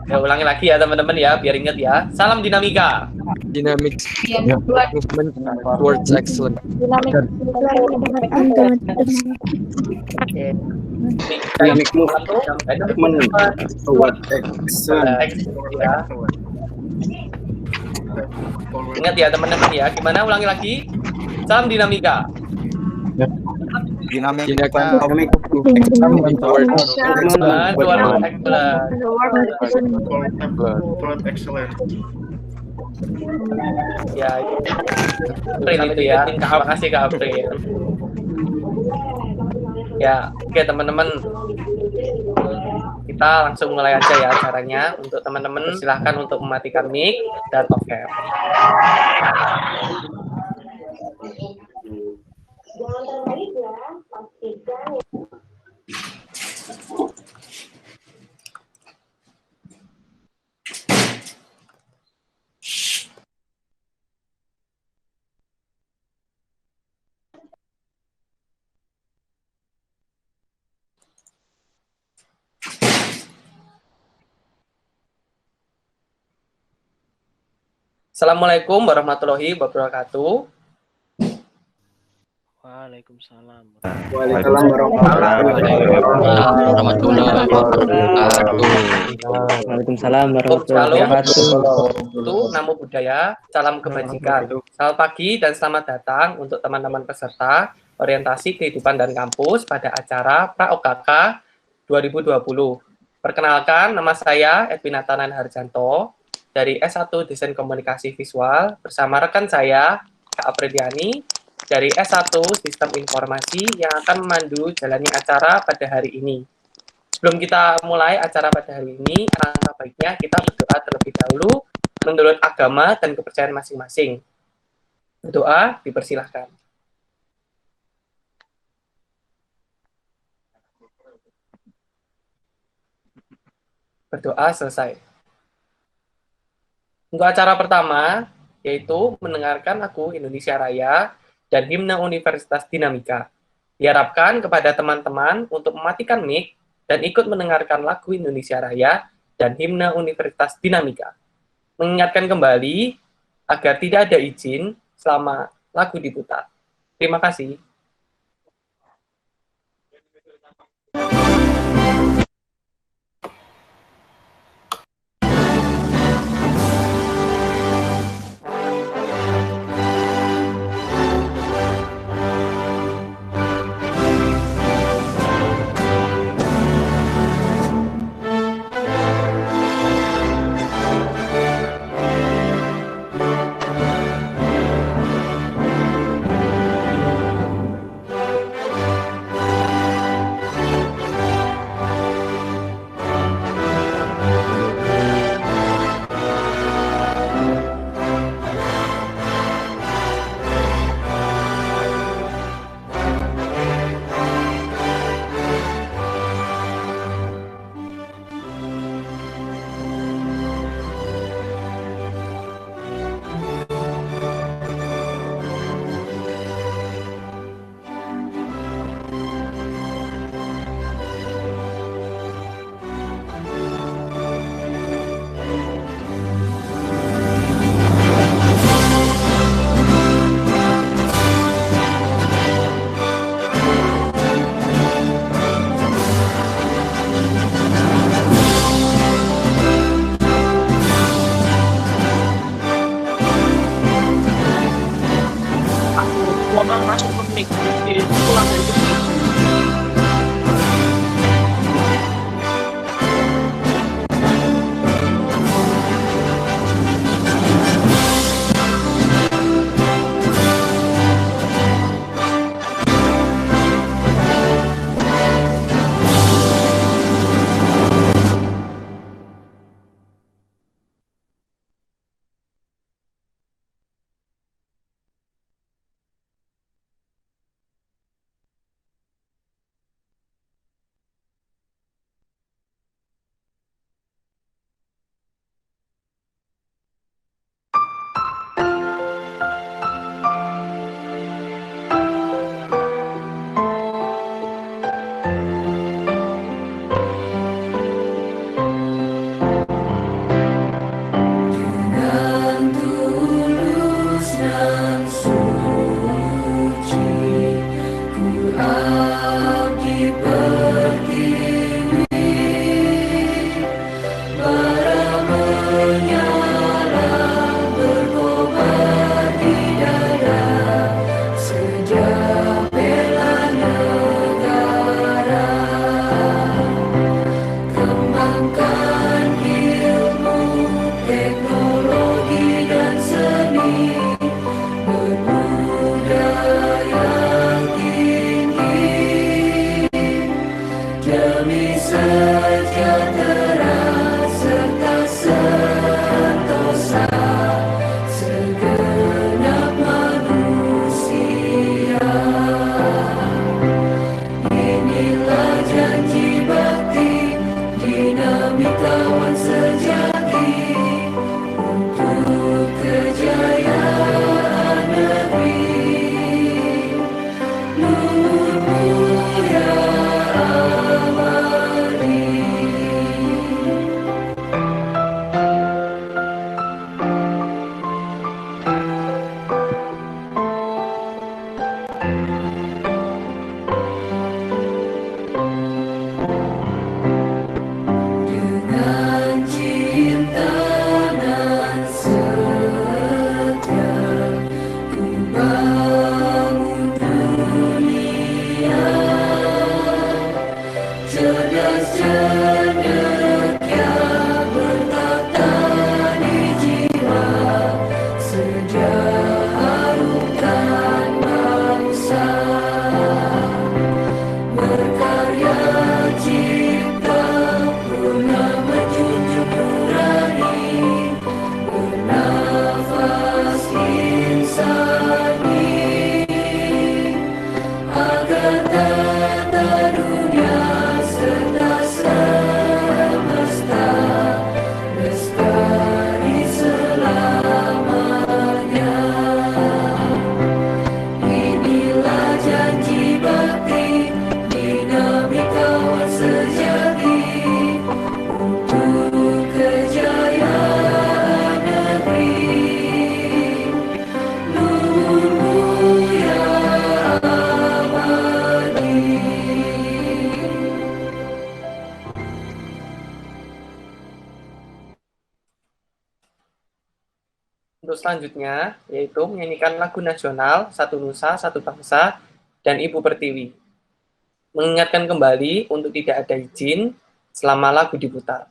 Ya, ulangi lagi ya teman-teman ya, biar ingat ya. Salam dinamika. Dynamic Ya. movement towards excellence. Dynamic movement toward excellence. Ya. Ingat ya teman-teman ya. Gimana? Ulangi lagi. Salam dinamika. Dynamic Dynamic movement towards toward excellence. Ya, April itu ya. Terima kasih Kak April. Ya, oke teman-teman. Kita langsung mulai aja ya acaranya. Untuk teman-teman silahkan untuk mematikan mic dan off cam. Jangan terbalik ya, pastikan. Assalamualaikum warahmatullahi wabarakatuh. Waalaikumsalam. Waalaikumsalam warahmatullahi wabarakatuh. Itu namo budaya, salam kebajikan. Selamat pagi dan selamat datang untuk teman-teman peserta orientasi kehidupan dan kampus pada acara Pra-OKK 2020. Perkenalkan, nama saya Edwin Atanan Harjanto dari S1 Desain Komunikasi Visual bersama rekan saya Kak Apriliani dari S1 Sistem Informasi yang akan memandu jalannya acara pada hari ini. Sebelum kita mulai acara pada hari ini, alangkah baiknya kita berdoa terlebih dahulu menurut agama dan kepercayaan masing-masing. Berdoa dipersilahkan. Berdoa selesai. Untuk acara pertama, yaitu mendengarkan lagu Indonesia Raya dan himne Universitas Dinamika. Diharapkan kepada teman-teman untuk mematikan mic dan ikut mendengarkan lagu Indonesia Raya dan himne Universitas Dinamika. Mengingatkan kembali agar tidak ada izin selama lagu diputar. Terima kasih. untuk selanjutnya, yaitu menyanyikan lagu nasional Satu Nusa, Satu Bangsa, dan Ibu Pertiwi. Mengingatkan kembali untuk tidak ada izin selama lagu diputar.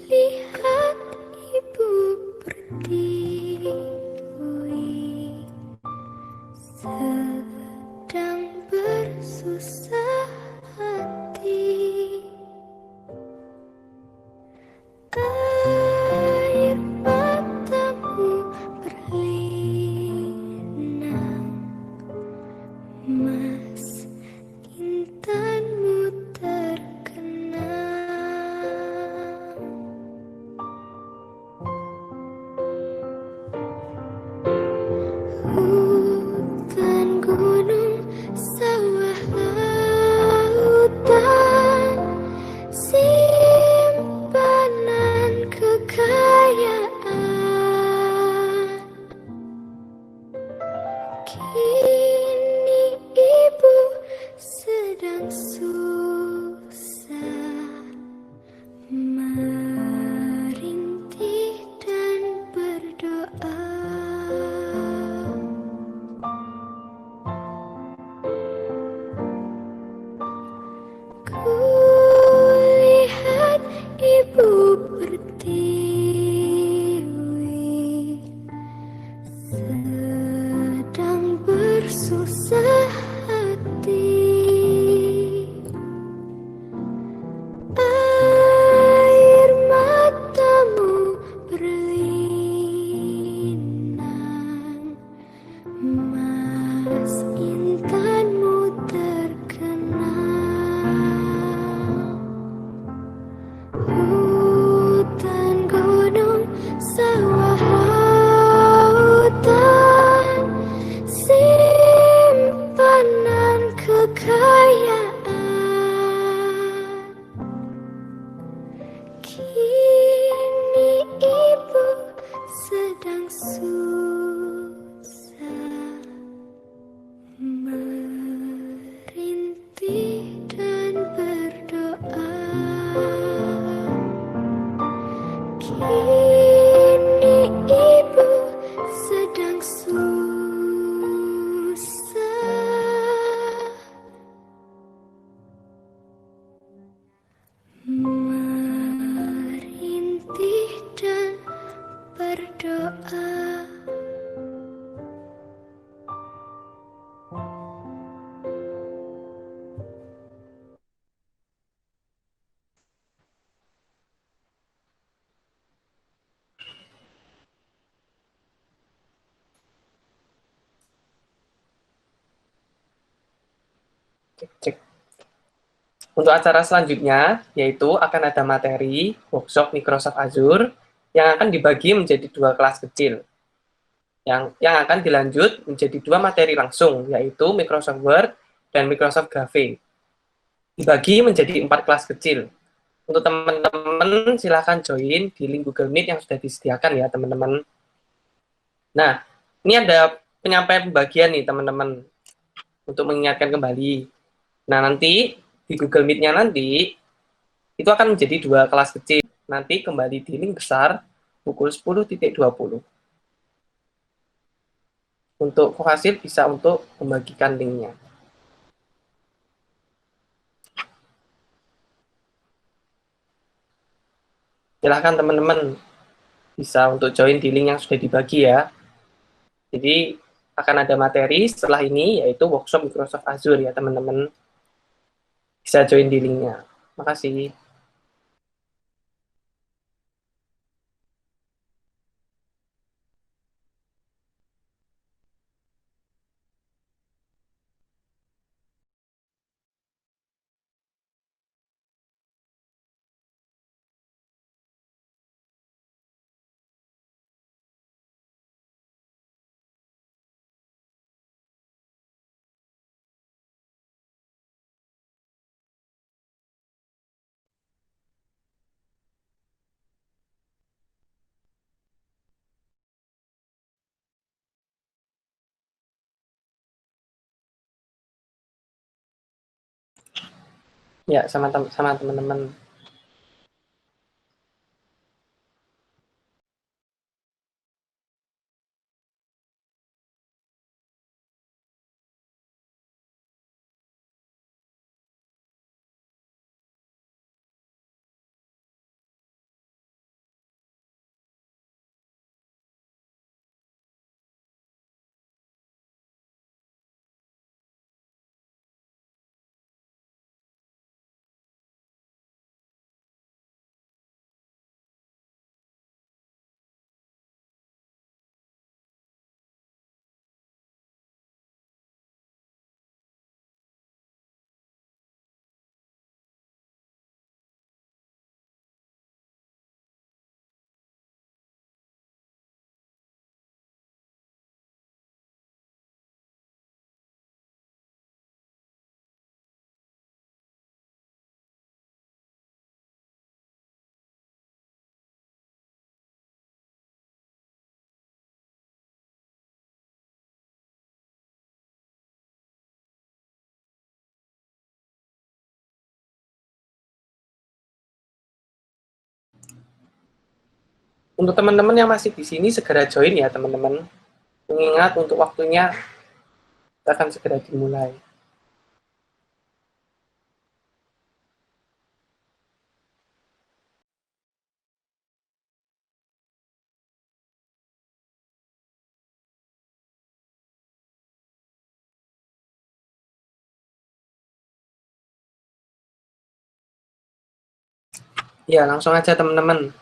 Lihat ibu berdiri sedang bersusah hati. Air matamu berlinang, mas intanmu terkenang. Hutan, gunung, sawah, lautan, simpanan kekayaan. Kini ibu sedang susah, merintih dan berdoa. Kulihat ibu pertiwi sedang bersusah hati. Air matamu berlinang, mas intanmu terkenang. Hutan, gunung, sawah, lautan, simpanan Cek. Untuk acara selanjutnya, yaitu akan ada materi workshop Microsoft Azure yang akan dibagi menjadi 2 kelas kecil. Yang akan dilanjut menjadi 2 materi langsung, yaitu Microsoft Word dan Microsoft Graphic. Dibagi menjadi 4 kelas kecil. Untuk teman-teman, silakan join di link Google Meet yang sudah disediakan ya, teman-teman. Nah, ini ada penyampaian pembagian nih, teman-teman, untuk mengingatkan kembali. Nah, nanti di Google Meet-nya nanti, itu akan menjadi 2 kelas kecil. Nanti kembali di link besar pukul 10.20. Untuk Kohasil bisa untuk membagikan linknya. Silahkan teman-teman bisa untuk join di link yang sudah dibagi ya. Jadi akan ada materi setelah ini yaitu workshop Microsoft Azure ya teman-teman. Bisa join di linknya. Makasih. Ya, sama teman-teman. Untuk teman-teman yang masih di sini segera join ya teman-teman. Mengingat untuk waktunya akan segera dimulai. Ya, langsung aja teman-teman.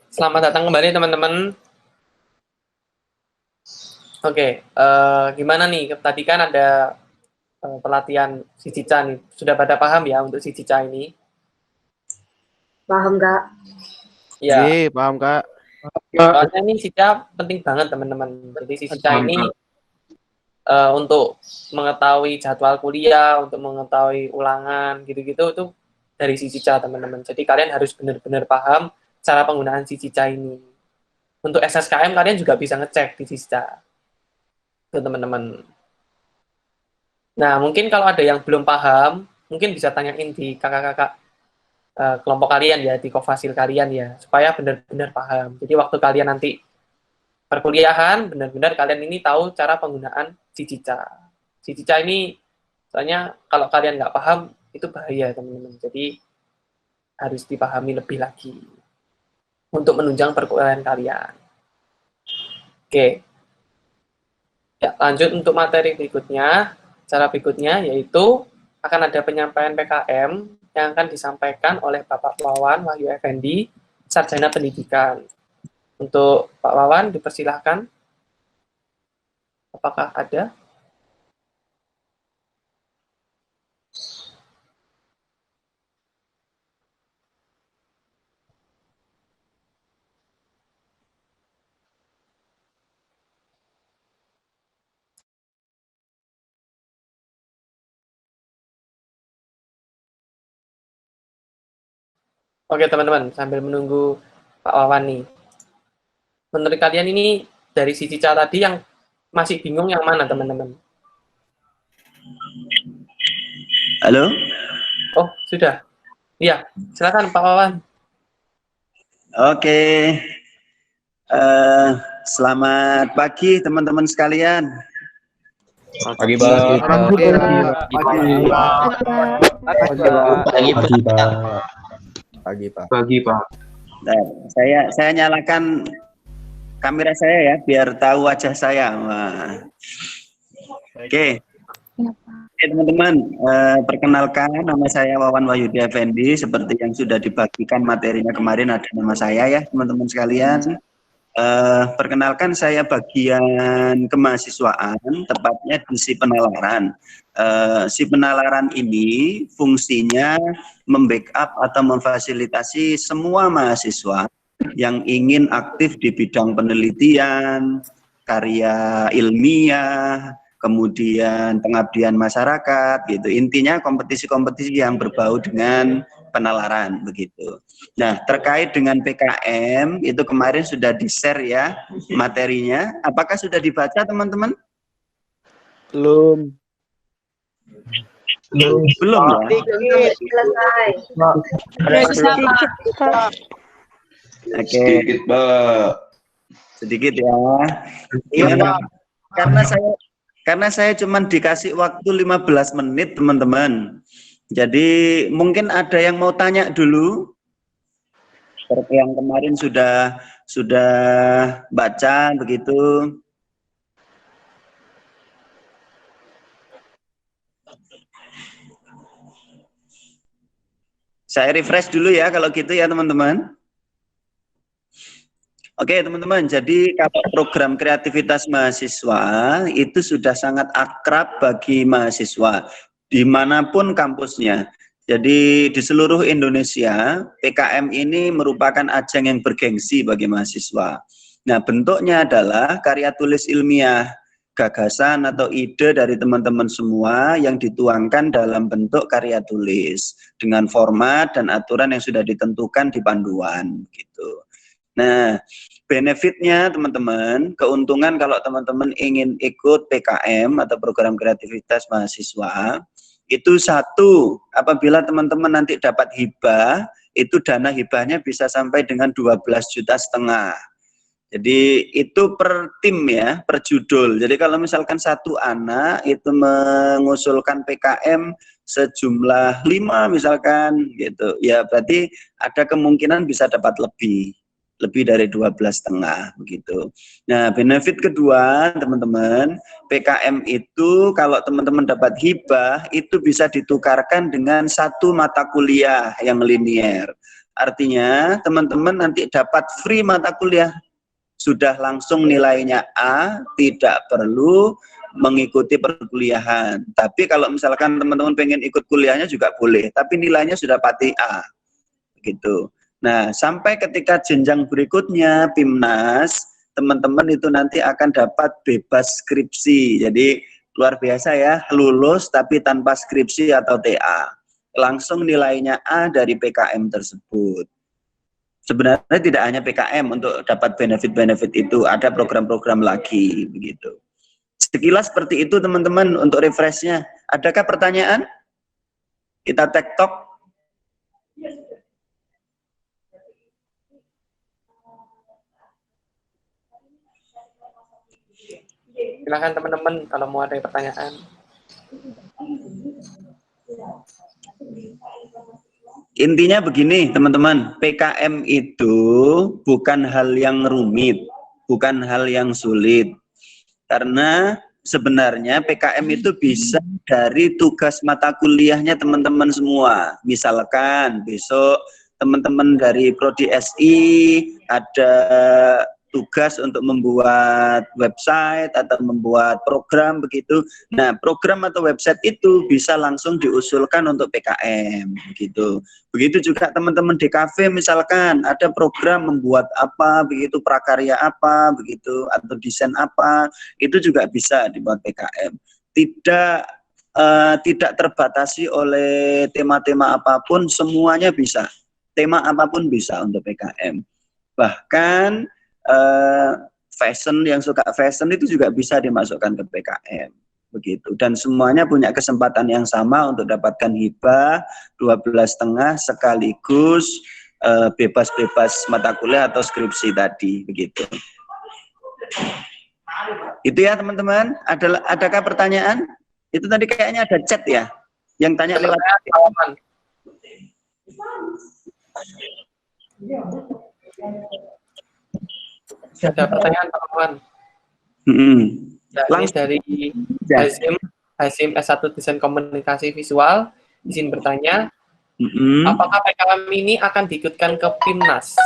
Selamat datang kembali teman-teman. Oke, gimana nih? Tadi kan ada pelatihan si Cica nih. Sudah pada paham ya untuk si Cica ini? Paham nggak? Ya. Iya, paham Kak. Soalnya ini Cica penting banget teman-teman. Jadi si Cica ini untuk mengetahui jadwal kuliah, untuk mengetahui ulangan, gitu-gitu itu dari si Cica teman-teman. Jadi kalian harus benar-benar paham cara penggunaan si Cica ini. Untuk SSKM kalian juga bisa ngecek di Cica. Tuh teman-teman. Nah, mungkin kalau ada yang belum paham, mungkin bisa tanyain di kakak-kakak kelompok kalian ya, di kofasil kalian ya, supaya benar-benar paham. Jadi waktu kalian nanti perkuliahan, benar-benar kalian ini tahu cara penggunaan Cica. Cica ini, soalnya kalau kalian nggak paham, itu bahaya teman-teman. Jadi harus dipahami lebih lagi untuk menunjang perkuliahan kalian. Oke. Ya, lanjut untuk materi berikutnya. Cara berikutnya yaitu akan ada penyampaian PKM yang akan disampaikan oleh Bapak Wawan Wahyu Effendi, Sarjana Pendidikan. Untuk Pak Wawan, dipersilahkan. Apakah ada? Oke teman-teman, sambil menunggu Pak Wawan nih. Menurut kalian ini dari si Cica tadi yang masih bingung yang mana teman-teman? Halo? Oh, sudah. Iya, silakan Pak Wawan. Oke. Selamat pagi teman-teman sekalian. Pagi, Pak. Pagi, Pak. Nah, saya nyalakan kamera saya ya, biar tahu wajah saya. Wah. Oke. Oke teman-teman, perkenalkan nama saya Wawan Wahyudi Effendi. Seperti yang sudah dibagikan materinya kemarin, ada nama saya ya teman-teman sekalian. Perkenalkan saya bagian kemahasiswaan, tepatnya di si penalaran. Si penalaran ini fungsinya membackup atau memfasilitasi semua mahasiswa yang ingin aktif di bidang penelitian, karya ilmiah, kemudian pengabdian masyarakat, gitu. Intinya kompetisi-kompetisi yang berbau dengan penalaran, begitu. Nah, terkait dengan PKM, itu kemarin sudah di-share ya materinya. Apakah sudah dibaca, teman-teman? Belum. Belum ya? Selesai. Oke. Sedikit, Pak. Sedikit ya. Iya, karena saya cuma dikasih waktu 15 menit, teman-teman. Jadi mungkin ada yang mau tanya dulu. Yang kemarin sudah baca begitu. Saya refresh dulu ya kalau gitu ya teman-teman. Oke teman-teman, jadi kalau program kreativitas mahasiswa itu sudah sangat akrab bagi mahasiswa dimanapun kampusnya. Jadi di seluruh Indonesia, PKM ini merupakan ajang yang bergengsi bagi mahasiswa. Nah bentuknya adalah karya tulis ilmiah, gagasan atau ide dari teman-teman semua yang dituangkan dalam bentuk karya tulis dengan format dan aturan yang sudah ditentukan di panduan gitu. Nah, benefitnya teman-teman, keuntungan kalau teman-teman ingin ikut PKM atau program kreativitas mahasiswa, itu satu, apabila teman-teman nanti dapat hibah, itu dana hibahnya bisa sampai dengan 12,5 juta. Jadi itu per tim ya, per judul. Jadi kalau misalkan satu anak itu mengusulkan PKM sejumlah 5 misalkan gitu, ya berarti ada kemungkinan bisa dapat lebih dari 12,5 begitu. Nah, benefit kedua teman-teman, PKM itu kalau teman-teman dapat hibah itu bisa ditukarkan dengan satu mata kuliah yang linier. Artinya teman-teman nanti dapat free mata kuliah, sudah langsung nilainya A, tidak perlu mengikuti perkuliahan. Tapi kalau misalkan teman-teman pengen ikut kuliahnya juga boleh, tapi nilainya sudah pasti A begitu. Nah, sampai ketika jenjang berikutnya PIMNAS, teman-teman itu nanti akan dapat bebas skripsi. Jadi luar biasa ya, lulus tapi tanpa skripsi atau TA. Langsung nilainya A dari PKM tersebut. Sebenarnya tidak hanya PKM untuk dapat benefit-benefit itu, ada program-program lagi begitu. Sekilas seperti itu teman-teman untuk refreshnya. Adakah pertanyaan? Kita tektok. Silakan teman-teman kalau mau ada pertanyaan. Intinya begini teman-teman, PKM itu bukan hal yang rumit, bukan hal yang sulit. Karena sebenarnya PKM itu bisa dari tugas mata kuliahnya teman-teman semua. Misalkan besok teman-teman dari Prodi SI ada tugas untuk membuat website atau membuat program begitu. Nah, program atau website itu bisa langsung diusulkan untuk PKM begitu. Begitu juga teman-teman di kafe misalkan ada program membuat apa begitu, prakarya apa begitu atau desain apa, itu juga bisa dibuat PKM. Tidak terbatasi oleh tema-tema apapun, semuanya bisa. Tema apapun bisa untuk PKM. Bahkan fashion, yang suka fashion itu juga bisa dimasukkan ke PKM begitu, dan semuanya punya kesempatan yang sama untuk dapatkan hibah 12,5 sekaligus bebas-bebas mata kuliah atau skripsi tadi begitu. Itu ya teman-teman. Adakah pertanyaan? Itu tadi kayaknya ada chat ya yang tanya lewat. Ada pertanyaan teman-teman. Ini dari Hazim S1 Desain Komunikasi Visual, izin bertanya, apakah PKM ini akan diikutkan ke PIMNAS?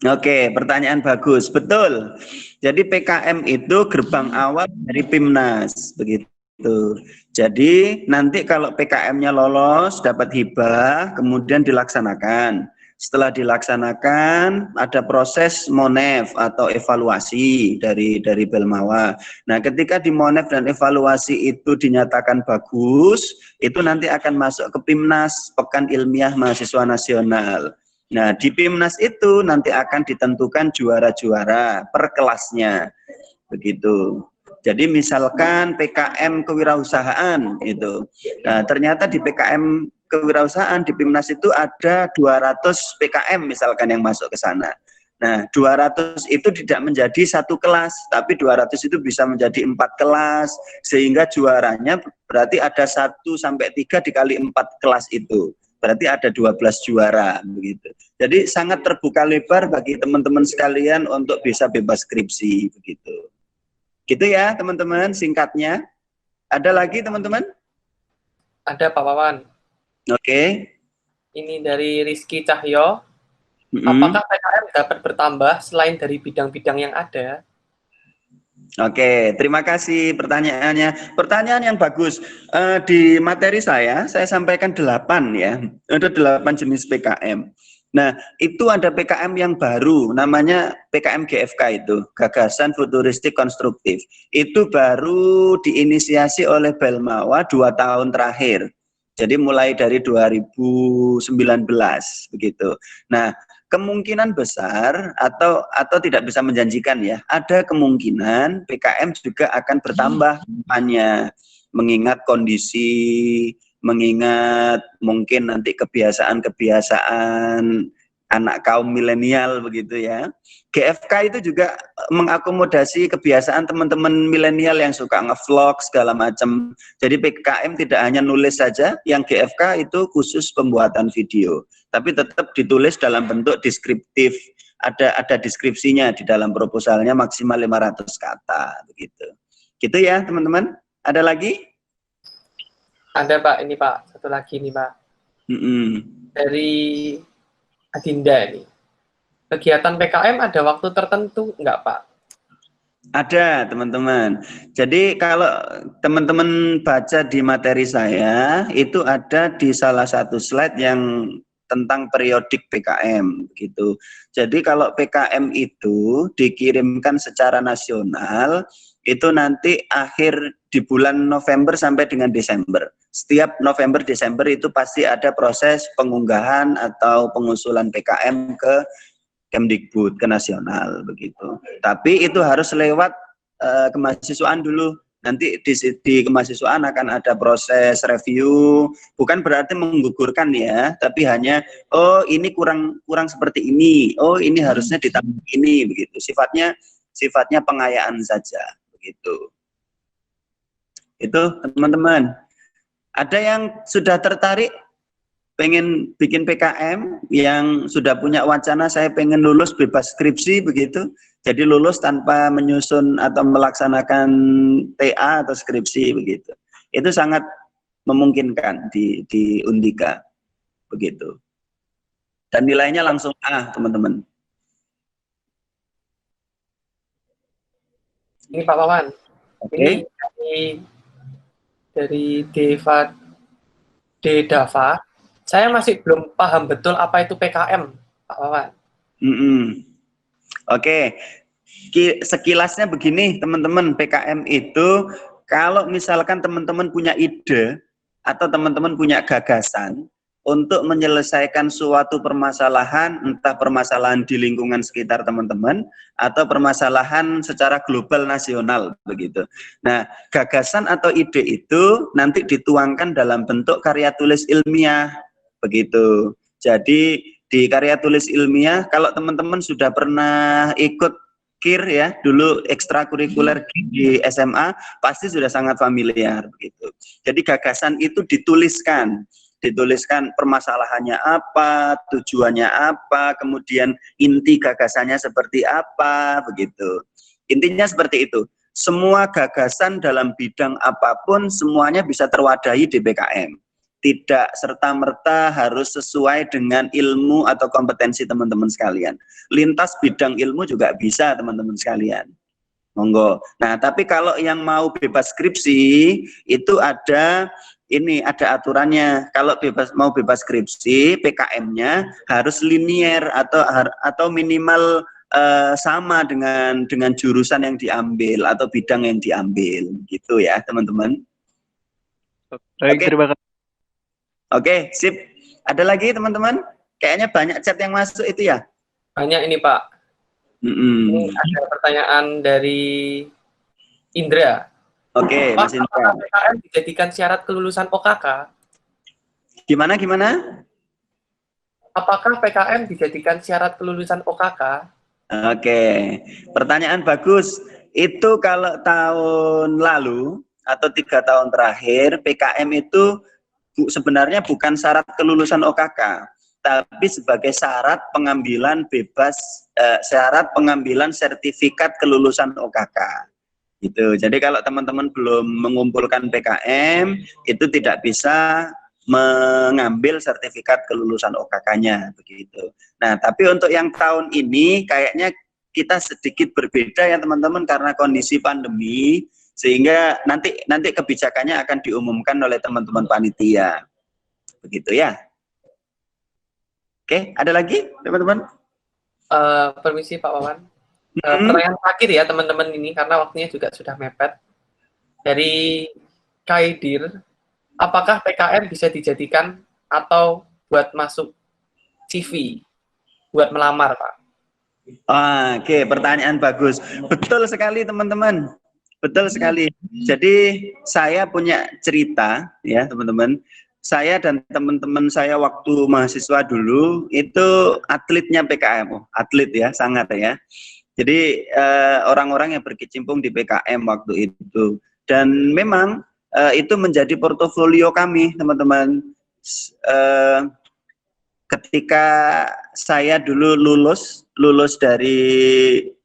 Oke, pertanyaan bagus, betul. Jadi PKM itu gerbang awal dari PIMNAS, begitu. Jadi nanti kalau PKM-nya lolos, dapat hibah, kemudian dilaksanakan. Setelah dilaksanakan, ada proses monef atau evaluasi dari Belmawa. Nah, ketika di monef dan evaluasi itu dinyatakan bagus, itu nanti akan masuk ke PIMNAS, Pekan Ilmiah Mahasiswa Nasional. Nah, di PIMNAS itu nanti akan ditentukan juara-juara per kelasnya, begitu. Jadi misalkan PKM kewirausahaan itu, nah ternyata di PKM kewirausahaan di PIMNAS itu ada 200 PKM misalkan yang masuk ke sana. Nah, 200 itu tidak menjadi satu kelas, tapi 200 itu bisa menjadi 4 kelas, sehingga juaranya berarti ada 1 sampai 3 dikali 4 kelas itu. Berarti ada 12 juara begitu. Jadi sangat terbuka lebar bagi teman-teman sekalian untuk bisa bebas skripsi begitu. Gitu ya teman-teman, singkatnya. Ada lagi teman-teman? Ada Pak Wawan. Oke. Ini dari Rizky Cahyo. Apakah PKM dapat bertambah selain dari bidang-bidang yang ada? Oke, terima kasih pertanyaannya. Pertanyaan yang bagus. Di materi saya sampaikan 8 ya. Ada 8 jenis PKM. Nah, itu ada PKM yang baru, namanya PKM GFK itu, Gagasan Futuristik Konstruktif. Itu baru diinisiasi oleh Belmawa 2 tahun terakhir. Jadi mulai dari 2019 begitu. Nah, kemungkinan besar atau tidak bisa menjanjikan ya, ada kemungkinan PKM juga akan bertambah depannya, mengingat kondisi, mengingat mungkin nanti kebiasaan-kebiasaan anak kaum milenial begitu ya. GFK itu juga mengakomodasi kebiasaan teman-teman milenial yang suka nge-vlog segala macam. Jadi PKM tidak hanya nulis saja, yang GFK itu khusus pembuatan video, tapi tetap ditulis dalam bentuk deskriptif. Ada deskripsinya di dalam proposalnya, maksimal 500 kata begitu. Gitu ya teman-teman. Ada lagi? Ada Pak, ini Pak, satu lagi nih Pak. Dari Adinda ini. Kegiatan PKM ada waktu tertentu enggak Pak? Ada teman-teman. Jadi kalau teman-teman baca di materi saya, itu ada di salah satu slide yang tentang periodik PKM gitu. Jadi kalau PKM itu dikirimkan secara nasional, itu nanti akhir di bulan November sampai dengan Desember. Setiap November Desember itu pasti ada proses pengunggahan atau pengusulan PKM ke Kemdikbud, ke nasional begitu. Tapi itu harus lewat kemahasiswaan dulu. Nanti di kemahasiswaan akan ada proses review, bukan berarti menggugurkan ya, tapi hanya oh ini kurang seperti ini, oh ini harusnya ditambah ini begitu. Sifatnya pengayaan saja. begitu. Itu teman-teman. Ada yang sudah tertarik pengen bikin PKM, yang sudah punya wacana saya pengen lulus bebas skripsi begitu, jadi lulus tanpa menyusun atau melaksanakan TA atau skripsi begitu. Itu sangat memungkinkan di Undika begitu. Dan nilainya langsung A, teman-teman. Ini Pak Wawan. Oke. Ini dari Dava. Saya masih belum paham betul apa itu PKM, Pak Wawan. Oke. Sekilasnya begini, teman-teman, PKM itu kalau misalkan teman-teman punya ide atau teman-teman punya gagasan untuk menyelesaikan suatu permasalahan, entah permasalahan di lingkungan sekitar teman-teman atau permasalahan secara global nasional begitu. Nah, gagasan atau ide itu nanti dituangkan dalam bentuk karya tulis ilmiah begitu. Jadi di karya tulis ilmiah, kalau teman-teman sudah pernah ikut KIR ya, dulu ekstrakurikuler di SMA, pasti sudah sangat familiar begitu. Jadi gagasan itu dituliskan permasalahannya apa, tujuannya apa, kemudian inti gagasannya seperti apa, begitu. Intinya seperti itu. Semua gagasan dalam bidang apapun semuanya bisa terwadahi di PKM. Tidak serta-merta harus sesuai dengan ilmu atau kompetensi teman-teman sekalian. Lintas bidang ilmu juga bisa, teman-teman sekalian. Monggo. Nah, tapi kalau yang mau bebas skripsi itu ada aturannya. Kalau mau bebas skripsi, PKM-nya harus linier atau minimal sama dengan jurusan yang diambil atau bidang yang diambil, gitu ya, teman-teman. Baik, terima kasih. Oke, sip. Ada lagi, teman-teman? Kayaknya banyak chat yang masuk itu ya? Banyak ini, Pak. Ini ada pertanyaan dari Indra. Oke, Mas Indra. Apakah PKM dijadikan syarat kelulusan OKK? Gimana? Apakah PKM dijadikan syarat kelulusan OKK? Oke, pertanyaan bagus. Itu kalau tahun lalu atau 3 tahun terakhir, PKM itu sebenarnya bukan syarat kelulusan OKK, tapi sebagai syarat pengambilan syarat pengambilan sertifikat kelulusan OKK. Gitu. Jadi kalau teman-teman belum mengumpulkan PKM, itu tidak bisa mengambil sertifikat kelulusan OKK-nya begitu. Nah, tapi untuk yang tahun ini kayaknya kita sedikit berbeda ya teman-teman, karena kondisi pandemi, sehingga nanti kebijakannya akan diumumkan oleh teman-teman panitia. Begitu ya. Oke, ada lagi teman-teman? Permisi Pak Wawan. Pertanyaan terakhir ya teman-teman ini, karena waktunya juga sudah mepet. Dari Kaidir, apakah PKM bisa dijadikan atau buat masuk CV, buat melamar, Pak? Oke, pertanyaan bagus. Betul sekali teman-teman. Betul sekali. Jadi saya punya cerita ya teman-teman. Saya dan teman-teman saya waktu mahasiswa dulu itu atletnya PKM. Atlet ya, sangat ya. Jadi orang-orang yang berkecimpung di PKM waktu itu, dan memang itu menjadi portofolio kami, teman-teman. Ketika saya dulu lulus dari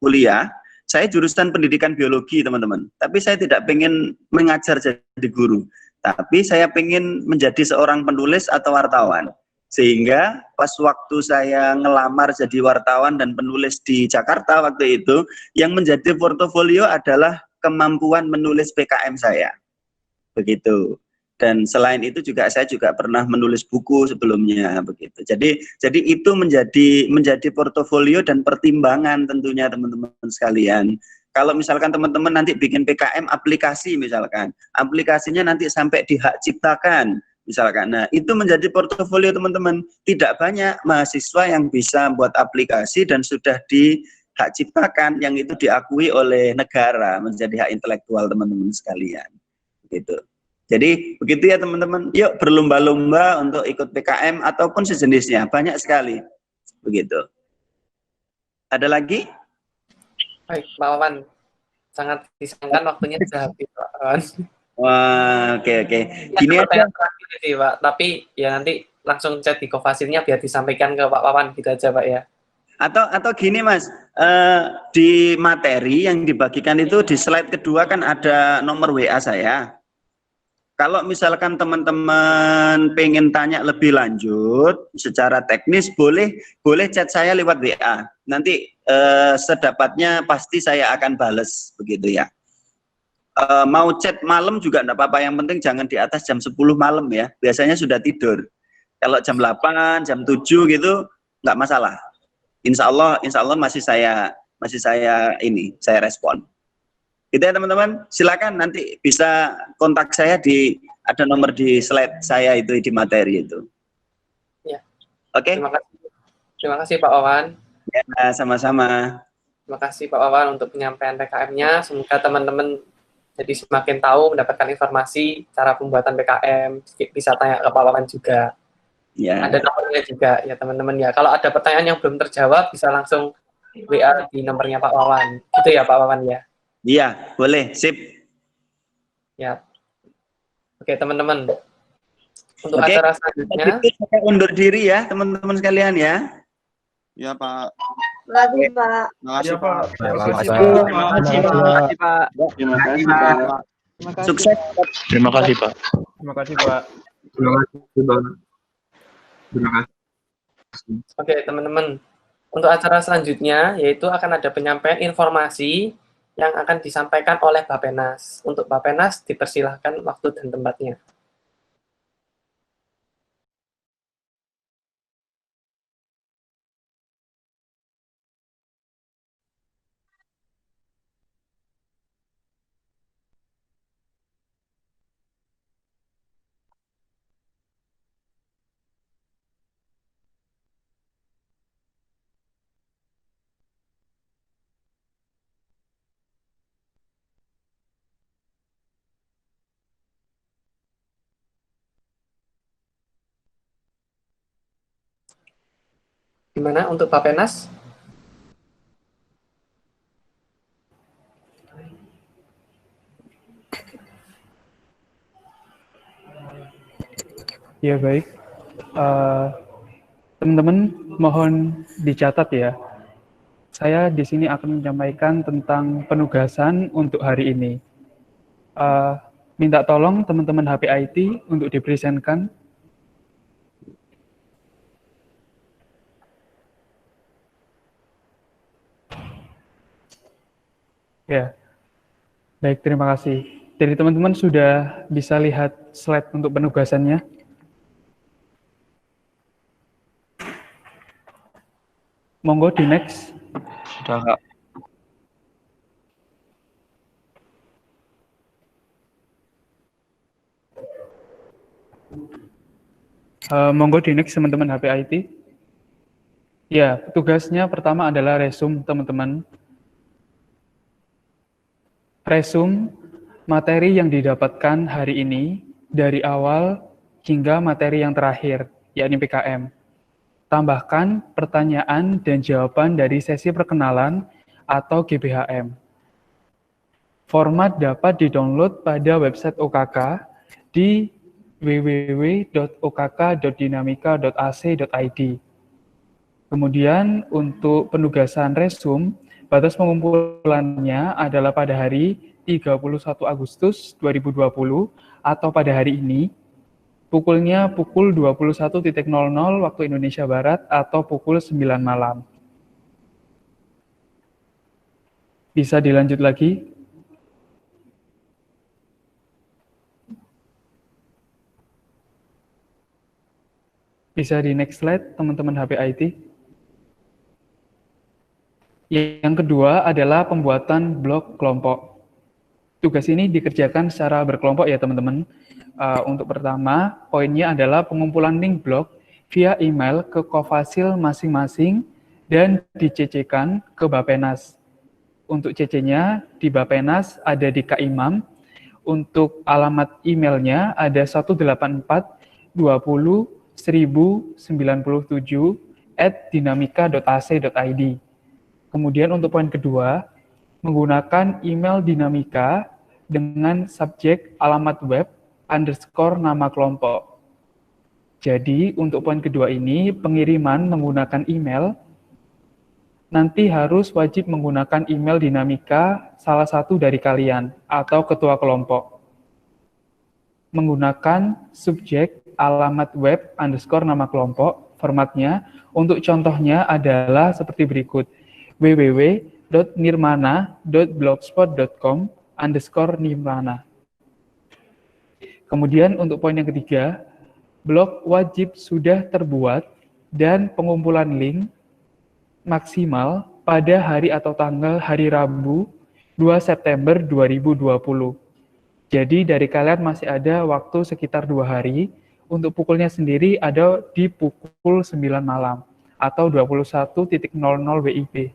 kuliah, saya jurusan pendidikan biologi, teman-teman. Tapi saya tidak pengen mengajar jadi guru, tapi saya pengen menjadi seorang penulis atau wartawan. Sehingga pas waktu saya ngelamar jadi wartawan dan penulis di Jakarta waktu itu, yang menjadi portofolio adalah kemampuan menulis PKM saya. Begitu. Dan selain itu juga saya juga pernah menulis buku sebelumnya begitu. Jadi itu menjadi portofolio dan pertimbangan tentunya teman-teman sekalian. Kalau misalkan teman-teman nanti bikin PKM aplikasi misalkan, aplikasinya nanti sampai dihak ciptakan misalkan. Nah, itu menjadi portofolio teman-teman. Tidak banyak mahasiswa yang bisa buat aplikasi dan sudah dihak ciptakan, yang itu diakui oleh negara menjadi hak intelektual teman-teman sekalian. Gitu. Jadi begitu ya teman-teman. Yuk berlomba-lomba untuk ikut PKM ataupun sejenisnya. Banyak sekali. Begitu. Ada lagi? Baik, Pak Wawan. sangat disayangkan waktunya sudah habis, Pak Wawan. Wah, oke. Gini Ya, aja. pertanyaan terakhir sih, Pak. Tapi ya nanti langsung chat di Kofasilnya biar disampaikan ke Pak Wawan gitu aja, Pak ya. Atau gini Mas, di materi yang dibagikan itu di slide kedua kan ada nomor WA saya. Kalau misalkan teman-teman pengen tanya lebih lanjut secara teknis, boleh chat saya lewat WA. Nanti sedapatnya pasti saya akan bales begitu ya. Mau chat malam juga enggak apa-apa, yang penting jangan di atas jam 10 malam ya. Biasanya sudah tidur. Kalau jam 8, jam 7 gitu enggak masalah. Insya Allah masih saya respon. Gitu ya teman-teman, silakan nanti bisa kontak saya ada nomor di slide saya itu di materi itu. Ya. Oke. Terima kasih Pak Wawan. Ya, sama-sama. Terima kasih Pak Wawan untuk penyampaian PKM-nya. Semoga teman-teman jadi semakin tahu, mendapatkan informasi cara pembuatan PKM, bisa tanya ke Pak Wawan juga. Ya. Ada nomornya juga ya teman-teman ya. Kalau ada pertanyaan yang belum terjawab bisa langsung WA di nomornya Pak Wawan. Gitu ya Pak Wawan ya. Iya, boleh, sip. Ya. Oke teman-teman. Untuk acara selanjutnya. Saya undur diri ya teman-teman sekalian ya. Ya Pak. Terima kasih Pak. Terima kasih Pak. Terima kasih Pak. Terima kasih Pak. Sukses. Terima kasih Pak. Terima kasih Pak. Terima kasih Pak. Terima kasih. Oke teman-teman. Untuk acara selanjutnya yaitu akan ada penyampaian informasi yang akan disampaikan oleh Bapenas. Untuk Bapenas dipersilahkan waktu dan tempatnya. Gimana untuk Bapenas? Ya baik, teman-teman mohon dicatat ya. Saya di sini akan menyampaikan tentang penugasan untuk hari ini. Minta tolong teman-teman HP IT untuk dipresentkan. Ya, baik terima kasih. Jadi teman-teman sudah bisa lihat slide untuk penugasannya. Monggo di next. Sudah Kak. Monggo di next teman-teman HP IT. Ya, tugasnya pertama adalah resume teman-teman. Resume materi yang didapatkan hari ini dari awal hingga materi yang terakhir, yakni PKM. Tambahkan pertanyaan dan jawaban dari sesi perkenalan atau GBHM. Format dapat di-download pada website OKK di www.okk.dinamika.ac.id. Kemudian untuk penugasan resume, batas pengumpulannya adalah pada hari 31 Agustus 2020 atau pada hari ini, pukulnya pukul 21.00 waktu Indonesia Barat atau pukul 9 malam. Bisa dilanjut lagi? Bisa di next slide, teman-teman HP IT. Yang kedua adalah pembuatan blog kelompok. Tugas ini dikerjakan secara berkelompok ya teman-teman. Untuk pertama, poinnya adalah pengumpulan link blog via email ke Kofasil masing-masing dan di-CC-kan ke Bapenas. Untuk CC-nya di Bapenas ada di Kak Imam. Untuk alamat emailnya ada 184201097@dinamika.ac.id. Kemudian untuk poin kedua, menggunakan email dinamika dengan subjek alamat web underscore nama kelompok. Jadi untuk poin kedua ini, pengiriman menggunakan email nanti harus wajib menggunakan email dinamika salah satu dari kalian atau ketua kelompok. Menggunakan subjek alamat web underscore nama kelompok, formatnya untuk contohnya adalah seperti berikut: www.nirmana.blogspot.com _nirmana. Kemudian untuk poin yang ketiga, blog wajib sudah terbuat dan pengumpulan link maksimal pada hari atau tanggal hari Rabu 2 September 2020. Jadi dari kalian masih ada waktu sekitar 2 hari, untuk pukulnya sendiri ada di pukul 9 malam atau 21.00 WIB.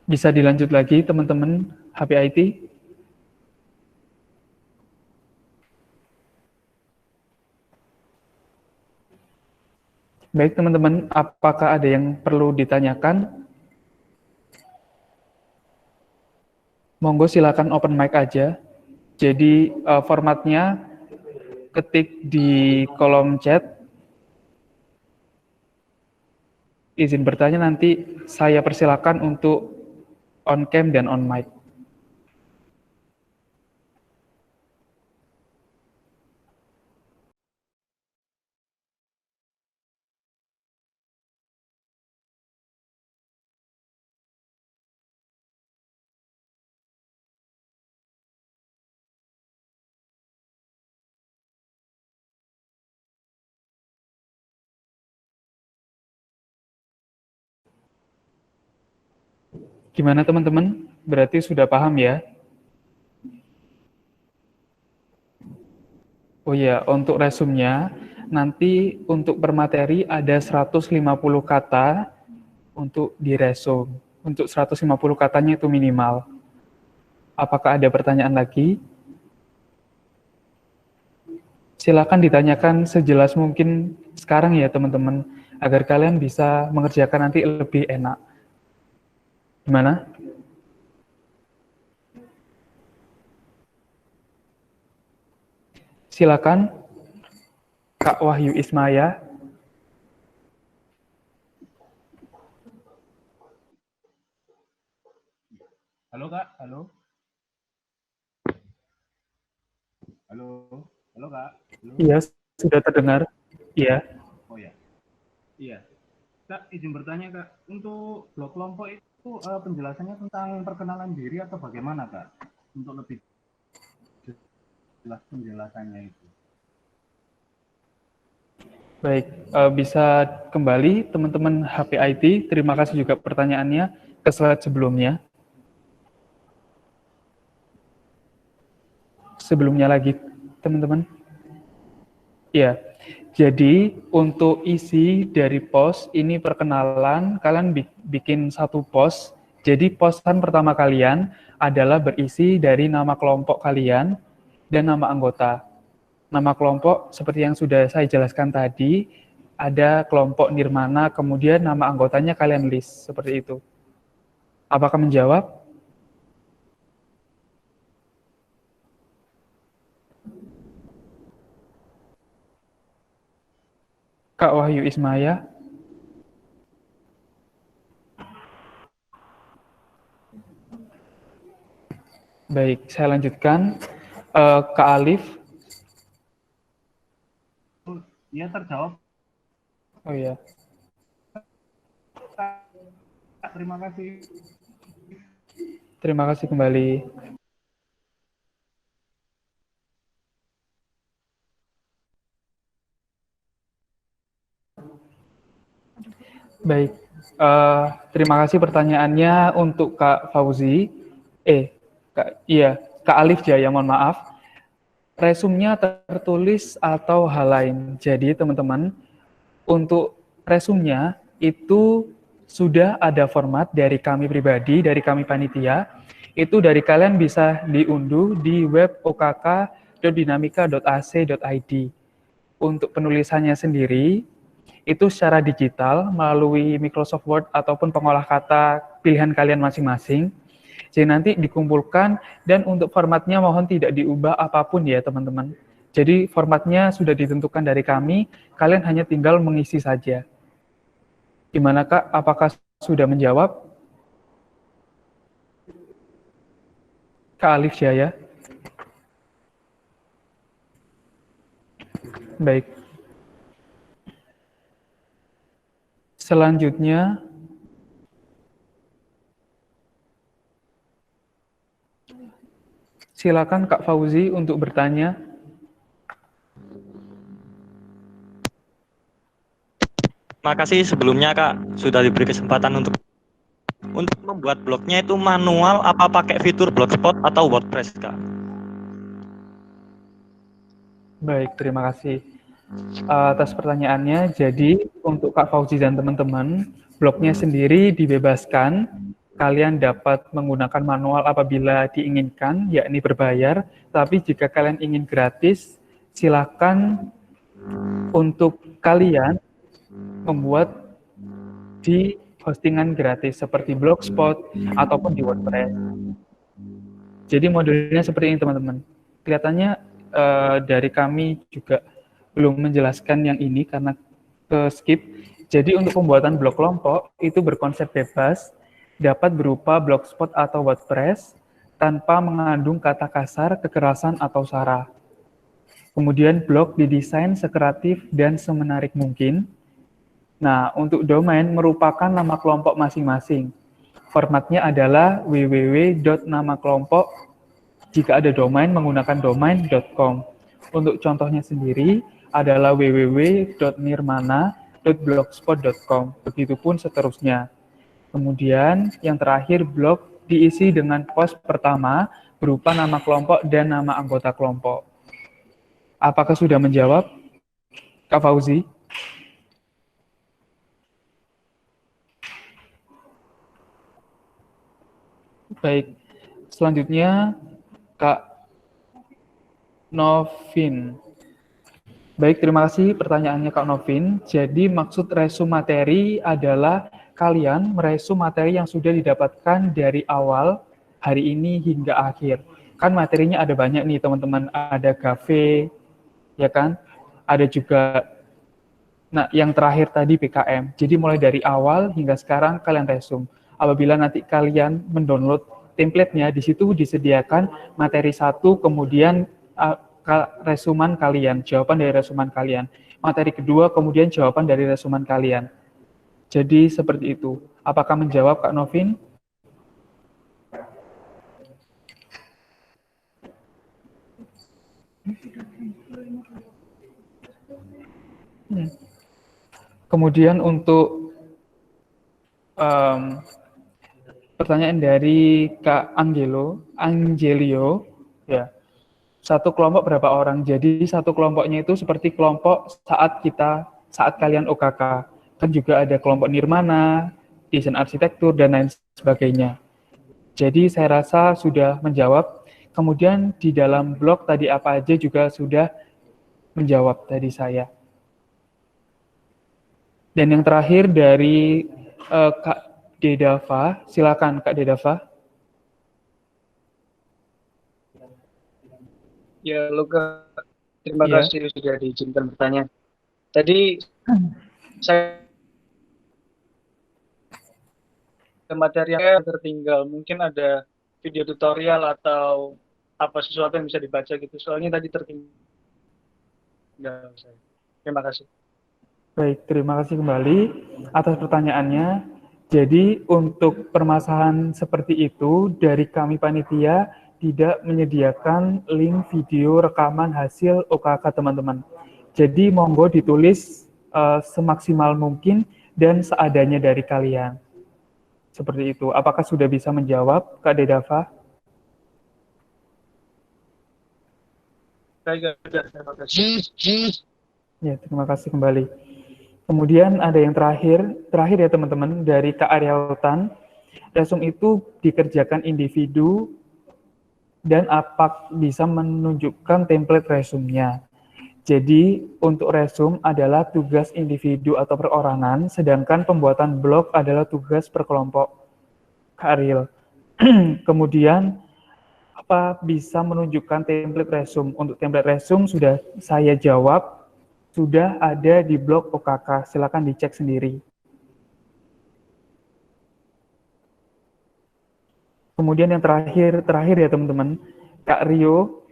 Bisa dilanjut lagi teman-teman HPIT? Baik teman-teman, apakah ada yang perlu ditanyakan? Monggo silakan open mic aja. Jadi formatnya ketik di kolom chat. Izin bertanya, nanti saya persilakan untuk on cam dan on mic. Gimana teman-teman? Berarti sudah paham ya? Oh iya, untuk resumnya, nanti untuk per materi ada 150 kata untuk diresum. Untuk 150 katanya itu minimal. Apakah ada pertanyaan lagi? Silakan ditanyakan sejelas mungkin sekarang ya teman-teman, agar kalian bisa mengerjakan nanti lebih enak. Gimana? Silakan, Kak Wahyu Ismaya. Halo Kak, halo. Halo, halo Kak. Halo. Iya, sudah terdengar. Iya. Oh ya, iya. Kak, izin bertanya Kak, untuk blog kelompok itu penjelasannya tentang perkenalan diri atau bagaimana Kak? Untuk lebih jelas penjelasannya itu. Baik, bisa kembali teman-teman HPIT. Terima kasih juga pertanyaannya ke slide sebelumnya. Sebelumnya lagi, teman-teman. Ya, jadi untuk isi dari post ini perkenalan, kalian bikin satu post. Jadi postan pertama kalian adalah berisi dari nama kelompok kalian dan nama anggota. Nama kelompok seperti yang sudah saya jelaskan tadi, ada kelompok Nirmana, kemudian nama anggotanya kalian list, seperti itu. Apakah menjawab? Kak Wahyu Ismaya. Baik, saya lanjutkan. Kak Alif. Iya, terjawab. Oh iya. Terima kasih. Terima kasih kembali. Baik, terima kasih pertanyaannya untuk Kak Fauzi. Kak Alif Jaya, mohon maaf. Resumnya tertulis atau hal lain. Jadi teman-teman, untuk resumnya itu sudah ada format dari kami pribadi, dari kami panitia. Itu dari kalian bisa diunduh di web okk.dinamika.ac.id. Untuk penulisannya sendiri, itu secara digital melalui Microsoft Word ataupun pengolah kata pilihan kalian masing-masing. Jadi nanti dikumpulkan dan untuk formatnya mohon tidak diubah apapun ya teman-teman. Jadi formatnya sudah ditentukan dari kami, kalian hanya tinggal mengisi saja. Gimana Kak? Apakah sudah menjawab? Kak Alif Jaya. Baik. Selanjutnya, silakan Kak Fauzi untuk bertanya. Terima kasih sebelumnya Kak, sudah diberi kesempatan untuk membuat blognya itu manual apa pakai fitur Blogspot atau WordPress Kak? Baik, terima kasih atas pertanyaannya. Jadi, untuk Kak Fauzi dan teman-teman, blognya sendiri dibebaskan. Kalian dapat menggunakan manual apabila diinginkan, yakni berbayar. Tapi jika kalian ingin gratis, silakan untuk kalian membuat di hostingan gratis seperti Blogspot ataupun di WordPress. Jadi modelnya seperti ini teman-teman. Kelihatannya dari kami juga belum menjelaskan yang ini karena ke skip. Jadi untuk pembuatan blog kelompok itu berkonsep bebas, dapat berupa Blogspot atau WordPress tanpa mengandung kata kasar, kekerasan, atau sara. Kemudian blog didesain sekreatif dan semenarik mungkin. Nah, untuk domain merupakan nama kelompok masing-masing. Formatnya adalah www.namakelompok jika ada domain menggunakan domain.com. Untuk contohnya sendiri adalah www.nirmana.blogspot.com. Begitupun seterusnya. Kemudian yang terakhir blog diisi dengan post pertama berupa nama kelompok dan nama anggota kelompok. Apakah sudah menjawab, Kak Fauzi? Baik, selanjutnya Kak Novin. Baik, terima kasih pertanyaannya Kak Novin. Jadi maksud resum materi adalah kalian meresum materi yang sudah didapatkan dari awal hari ini hingga akhir. Kan materinya ada banyak nih teman-teman, ada GAVE, ya kan? Ada juga, nah yang terakhir tadi PKM. Jadi mulai dari awal hingga sekarang kalian resum. Apabila nanti kalian mendownload template-nya, di situ disediakan materi 1, kemudian resuman kalian, jawaban dari resuman kalian. Materi kedua, kemudian jawaban dari resuman kalian. Jadi seperti itu. Apakah menjawab Kak Novin? Kemudian untuk pertanyaan dari Kak Angelio, ya, satu kelompok berapa orang? Jadi satu kelompoknya itu seperti kelompok saat kalian OKK. Kan juga ada kelompok Nirmana, desain arsitektur, dan lain sebagainya. Jadi saya rasa sudah menjawab. Kemudian di dalam blog tadi apa aja juga sudah menjawab tadi saya. Dan yang terakhir dari Kak Dedava, silakan Kak Dedava. Ya, Luka, terima kasih sudah diizinkan bertanya. Tadi saya materi yang tertinggal, mungkin ada video tutorial atau apa sesuatu yang bisa dibaca gitu. Soalnya tadi tertinggal. Terima kasih. Baik, terima kasih kembali atas pertanyaannya. Jadi untuk permasalahan seperti itu, dari kami panitia tidak menyediakan link video rekaman hasil OKK teman-teman. Jadi monggo ditulis semaksimal mungkin dan seadanya dari kalian. Seperti itu. Apakah sudah bisa menjawab, Kak Dedava? Baik, terima kasih. Ya, terima kasih kembali. Kemudian ada yang terakhir ya teman-teman, dari Kak Aryautan. Resum itu dikerjakan individu dan apa bisa menunjukkan template resumnya. Jadi untuk resum adalah tugas individu atau perorangan, sedangkan pembuatan blog adalah tugas per kelompok. Kak Ariel. Kemudian apa bisa menunjukkan template resume? Untuk template resume sudah saya jawab, sudah ada di blog OKK, silakan dicek sendiri. Kemudian yang terakhir ya teman-teman, Kak Rio,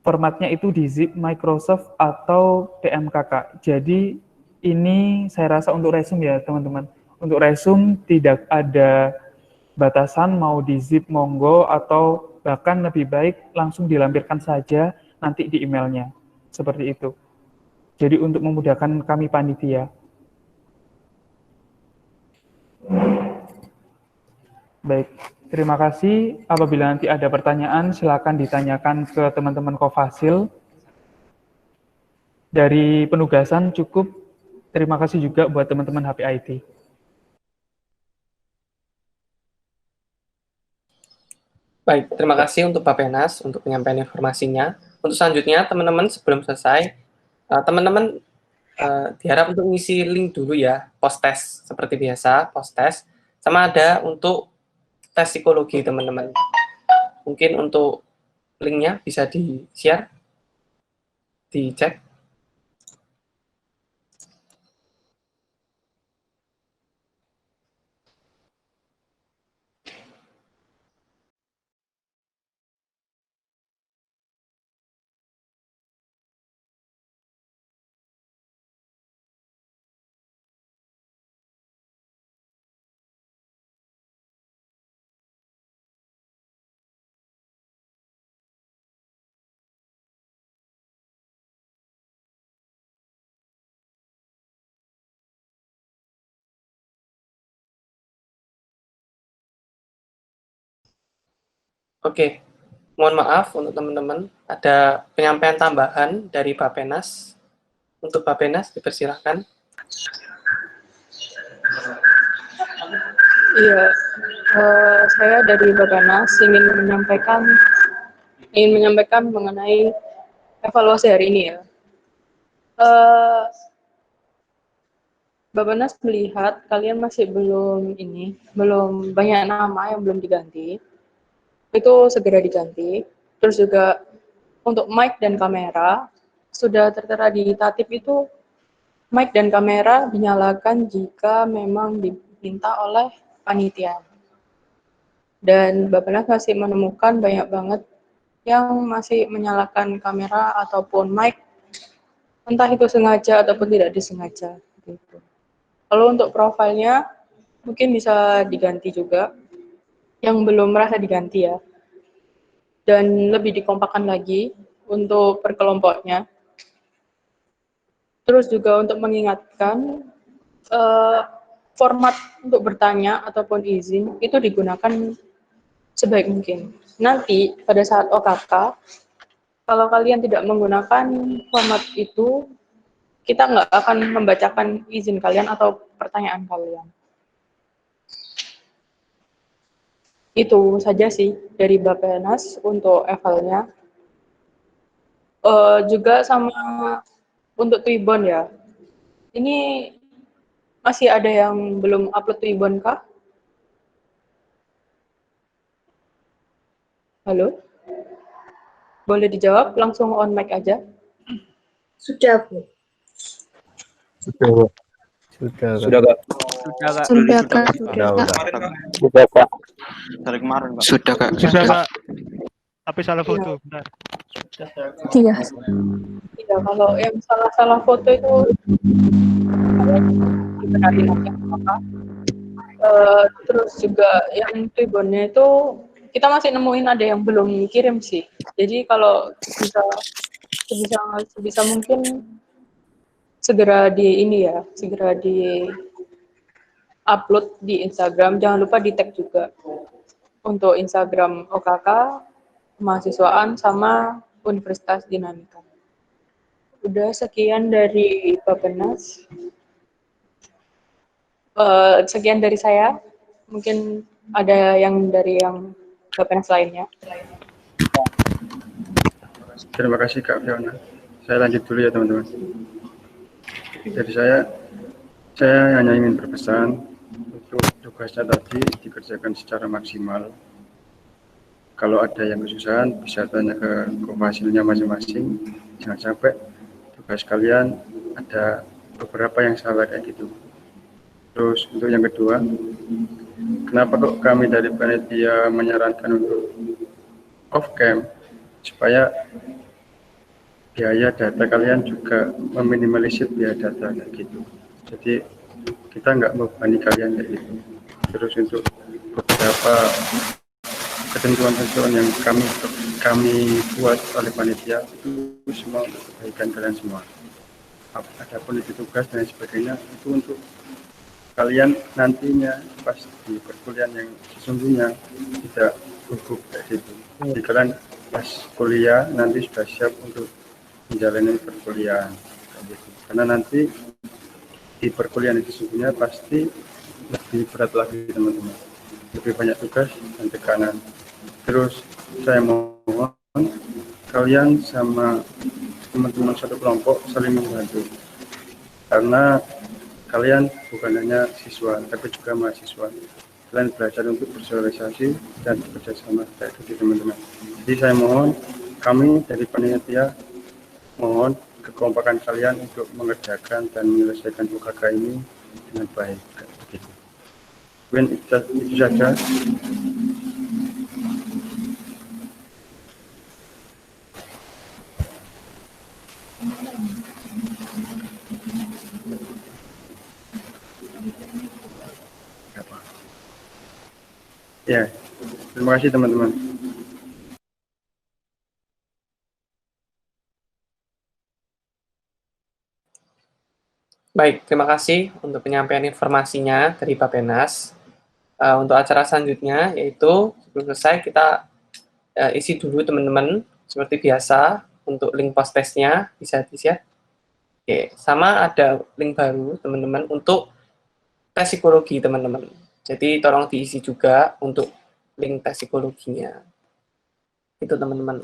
formatnya itu di zip Microsoft atau TMKK. Jadi ini saya rasa untuk resume ya teman-teman. Untuk resume tidak ada batasan mau di zip monggo atau bahkan lebih baik langsung dilampirkan saja nanti di emailnya. Seperti itu. Jadi untuk memudahkan kami panitia. Baik. Terima kasih. Apabila nanti ada pertanyaan, silakan ditanyakan ke teman-teman Kofasil. Dari penugasan cukup. Terima kasih juga buat teman-teman HPIT. Baik, terima kasih untuk Pak Penas untuk penyampaian informasinya. Untuk selanjutnya, teman-teman sebelum selesai, teman-teman diharap untuk ngisi link dulu ya, post test seperti biasa, post test. Sama ada untuk tes psikologi teman-teman. Mungkin untuk linknya bisa di-share, dicek. Oke, mohon maaf untuk teman-teman, ada penyampaian tambahan dari Pak Penas. Untuk Pak Penas, dipersilahkan. Iya, saya dari Bapenas ingin menyampaikan mengenai evaluasi hari ini ya. Bapenas melihat kalian masih belum banyak nama yang belum diganti. Itu segera diganti. Terus juga untuk mic dan kamera sudah tertera di tatip itu mic dan kamera dinyalakan jika memang diminta oleh panitia. Dan Bapenas masih menemukan banyak banget yang masih menyalakan kamera ataupun mic, entah itu sengaja ataupun tidak disengaja. Gitu. Kalau untuk profilnya mungkin bisa diganti juga, yang belum merasa diganti ya. Dan lebih dikompakkan lagi untuk per kelompoknya. Terus juga untuk mengingatkan format untuk bertanya ataupun izin itu digunakan sebaik mungkin. Nanti pada saat OKK, kalau kalian tidak menggunakan format itu, kita nggak akan membacakan izin kalian atau pertanyaan kalian. Itu saja sih dari Bapenas untuk evalnya. Juga sama untuk Twibbon ya. Ini masih ada yang belum upload Twibbon kah? Halo? Boleh dijawab langsung on mic aja. Sudah, Bu. Sudah, Kak. Sudah, Kak. Sudah, Kak. Dari kemarin, Kak. Sudah, Kak. Sudah, Kak. Tapi salah foto, bentar. Iya. Tidak, kalau yang salah foto itu dibenarin aja apa. Terus juga yang Twibbonnya itu kita masih nemuin ada yang belum kirim sih. Jadi kalau sebisa mungkin segera di upload di Instagram. Jangan lupa di tag juga untuk Instagram OKK, Mahasiswaan sama Universitas Dinamika. Udah sekian dari Bapenas. Sekian dari saya. Mungkin ada yang dari yang Bapenas lainnya. Terima kasih Kak Fiona. Saya lanjut dulu ya teman-teman. Jadi saya hanya ingin berpesan untuk tugasnya tadi dikerjakan secara maksimal. Kalau ada yang kesusahan bisa tanya ke hasilnya masing-masing. Jangan sampai tugas kalian ada beberapa yang salah kayak gitu. Terus untuk yang kedua, kenapa kok kami dari panitia menyarankan untuk off cam supaya biaya data kalian juga meminimalisir biaya data kayak gitu. Jadi kita nggak membebani kalian kayak gitu. Terus untuk beberapa ketentuan-ketentuan yang kami buat oleh panitia itu semua untuk kebaikan kalian semua. Ada polisi tugas dan sebagainya itu untuk kalian nantinya pas di perkuliahan yang sesungguhnya tidak gugup kayak gitu. Jadi kalian pas kuliah nanti sudah siap untuk menjalani perkuliahan gitu. Karena nanti di perkuliahan itu sesungguhnya pasti lebih berat lagi teman-teman, lebih banyak tugas dan tekanan. Terus saya mohon kalian sama teman-teman satu kelompok saling membantu, karena kalian bukan hanya siswa tapi juga mahasiswa. Kalian belajar untuk bersosialisasi dan bekerja sama kayak gitu teman-teman. Jadi saya mohon, kami dari panitia mohon kekompakan kalian untuk mengerjakan dan menyelesaikan UKK ini dengan baik. Begitu. Itu saja. Ya, terima kasih teman-teman. Baik, terima kasih untuk penyampaian informasinya dari Pak Penas. Untuk acara selanjutnya, yaitu sebelum selesai kita isi dulu teman-teman, seperti biasa, untuk link post testnya bisa di-share. Oke, sama ada link baru teman-teman untuk tes psikologi teman-teman. Jadi tolong diisi juga untuk link tes psikologinya. Itu teman-teman.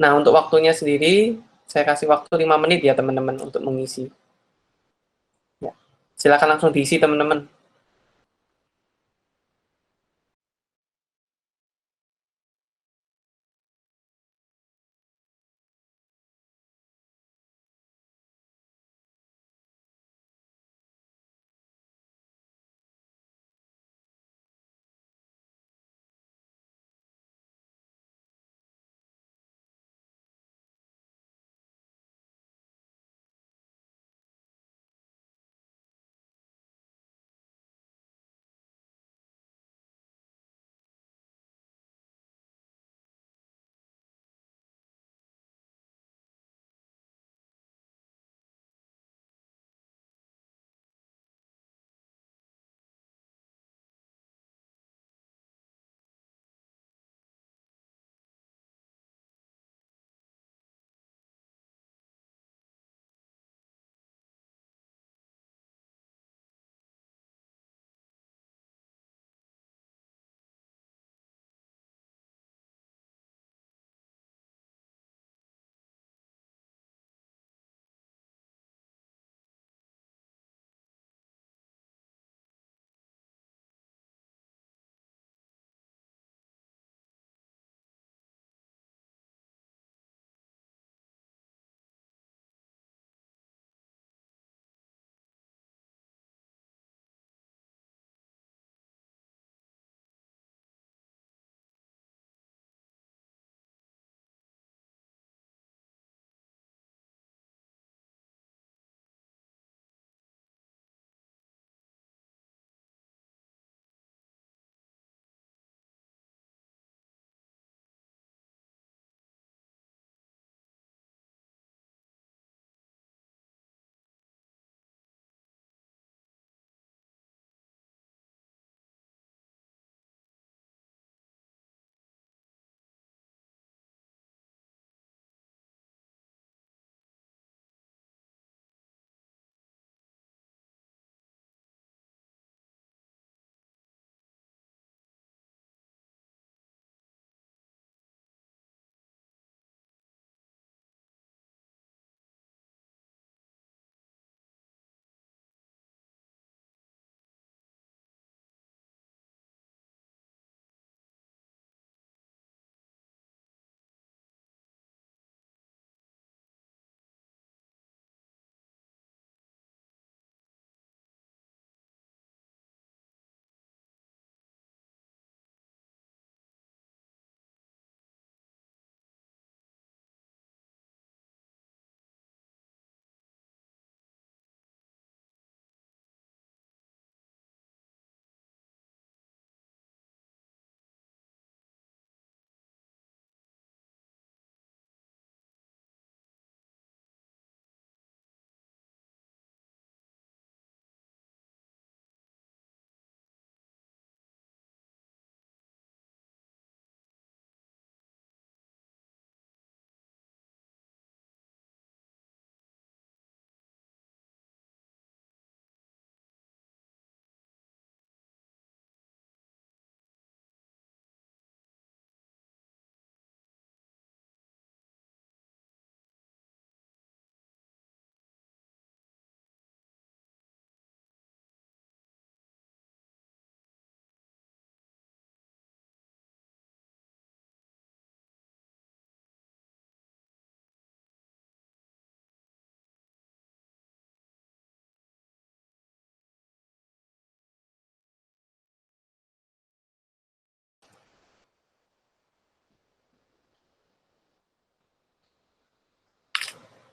Nah, untuk waktunya sendiri, saya kasih waktu 5 menit ya teman-teman untuk mengisi. Ya. Silakan langsung diisi teman-teman.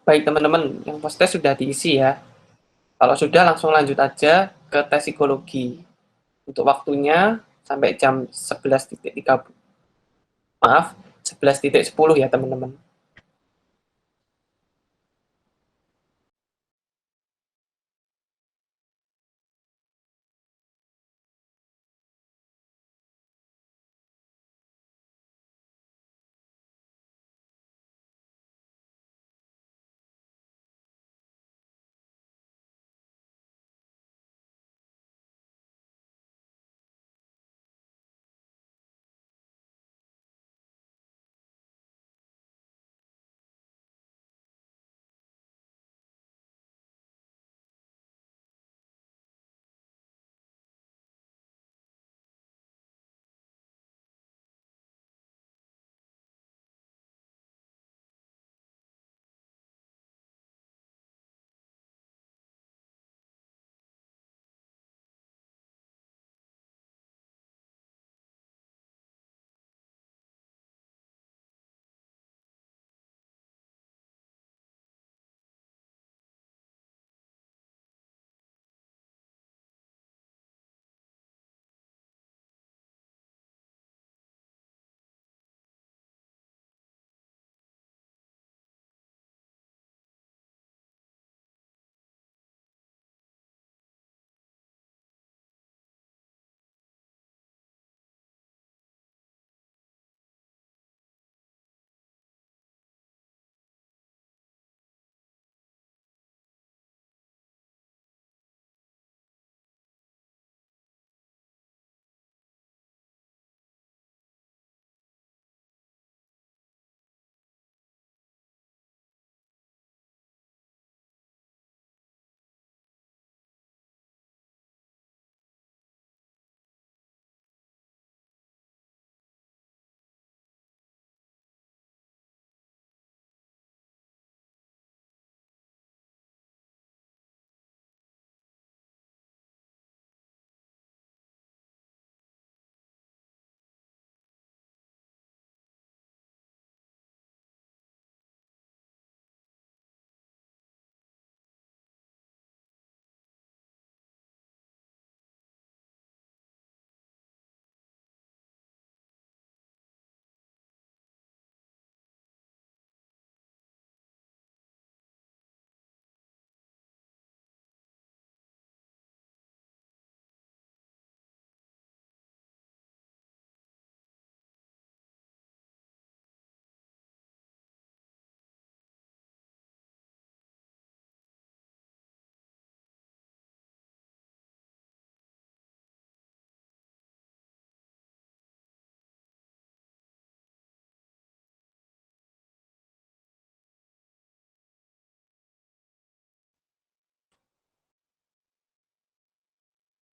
Baik teman-teman, yang post test sudah diisi ya. Kalau sudah langsung lanjut aja ke tes psikologi. Untuk waktunya sampai jam 11.30. Maaf, 11.10 ya teman-teman.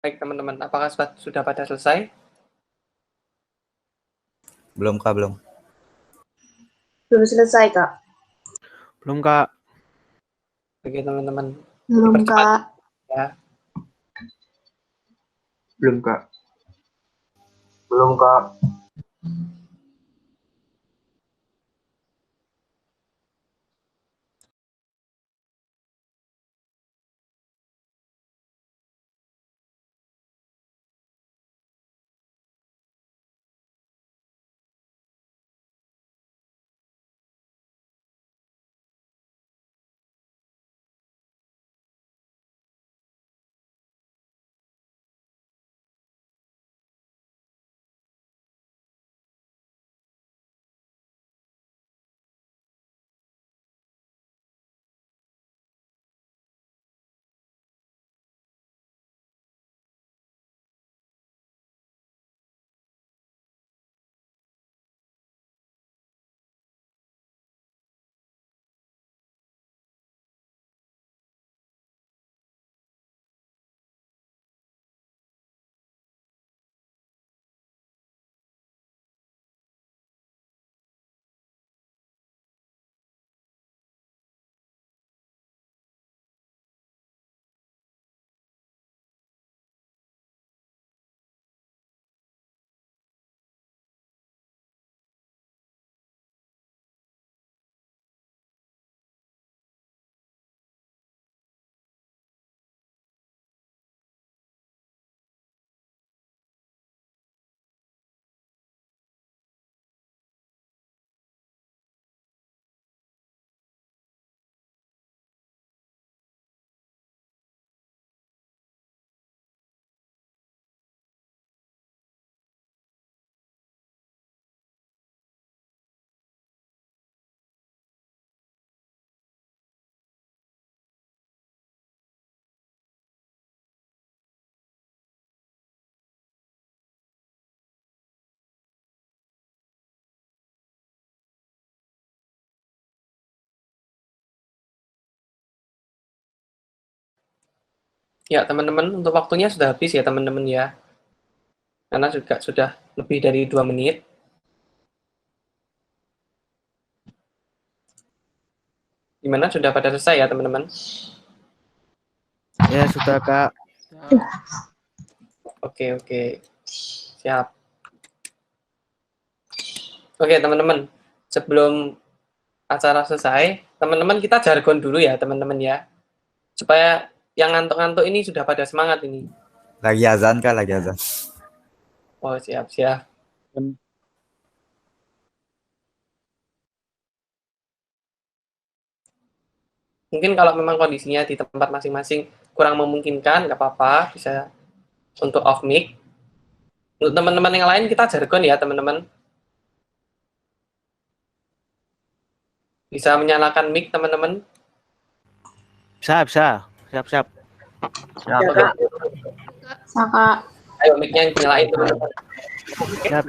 Baik teman-teman, apakah sudah pada selesai? Belum Kak, belum. Belum selesai, Kak. Belum Kak. Oke teman-teman, Belum, dipercepat Kak. ya. Belum, Kak. Belum, Kak. Ya, teman-teman, untuk waktunya sudah habis ya, teman-teman ya. Karena juga sudah lebih dari 2 menit. Gimana, sudah pada selesai ya, teman-teman? Ya, sudah, Kak. Oke, siap. Oke, teman-teman, sebelum acara selesai, teman-teman kita jargon dulu ya, teman-teman ya. Supaya yang ngantuk-ngantuk ini sudah pada semangat ini. Lagi azan, Kak, lagi azan. Oh, siap. Mungkin kalau memang kondisinya di tempat masing-masing kurang memungkinkan, nggak apa-apa, bisa untuk off mic. Untuk teman-teman yang lain kita jargon ya, teman-teman. Bisa menyalakan mic, teman-teman. Siap. Oke. Saka. Ayo mic-nya yang dinyalain, teman-teman. Siap.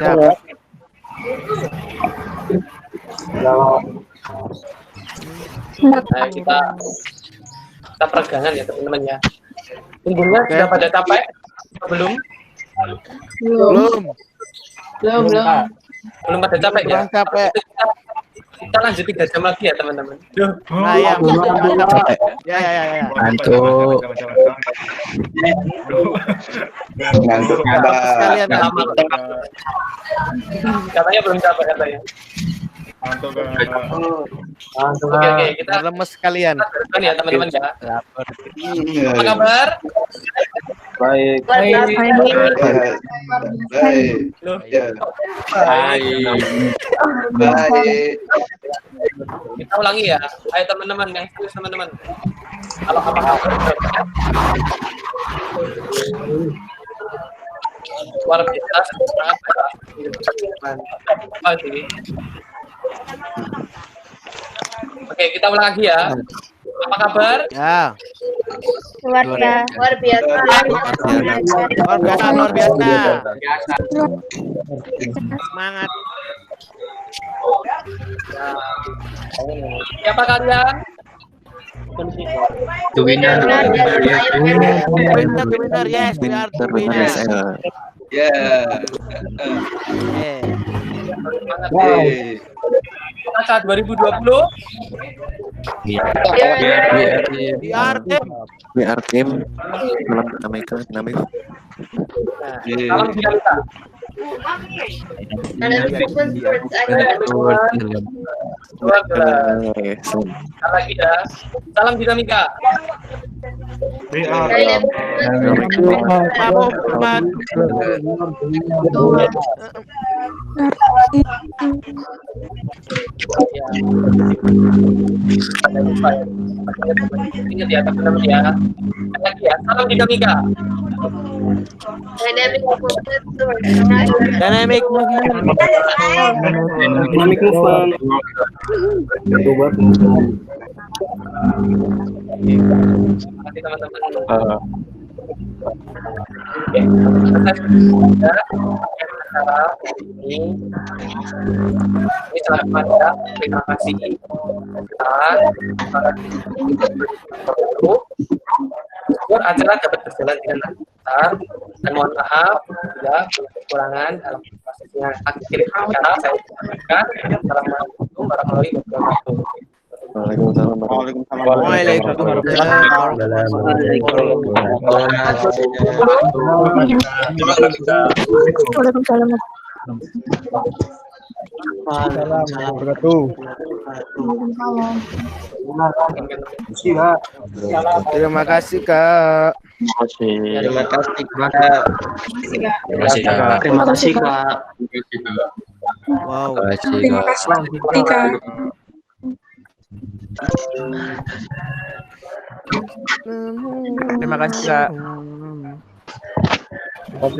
Nah, kita peregangan ya, teman-teman ya. Punggungnya sudah pada capek? Belum pada capek ya? Kita lanjut 3 jam lagi ya, teman-teman. Nah, ya. Ya. Ngantuk. Ngantuk Sekalian Katanya belum capek katanya. Oke, kita lemes sekalian. ya, teman-teman ya. Apa kabar? Baik. Kita ulangi ya. Ayo teman-teman yang serius, teman-teman. Kalau apa kabar? Luar biasa, sangat Oke, kita ulang lagi ya. Apa kabar? Ya. Luar biasa. Semangat. Siapa kalian? The winner. Yes, we are the winner. Masa 2020? We are team. Salam dinamika. Salam dinamika. Lagi ya. Salam dinamika. Ingat ya, teman-teman ya. Lagi ya, salam dinamika. Dynamic movement. Nanti teman-teman. Ini sangat panjang. Terima kasih. Acara dapat berjalan dengan lancar dan mohon maaf bila kekurangan dalam prosesnya. Akhir acara saya sampaikan. Assalamualaikum warahmatullahi wabarakatuh. Terima kasih, Kak. Terima kasih, Kak. Wow. Terima kasih, Kak. Terima kasih,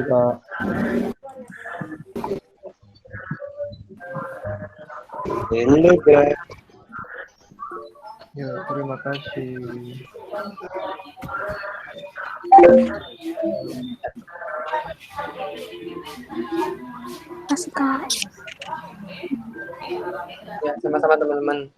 Kak. Ya, terima kasih. Kasih, Kak. Ya, sama-sama teman-teman.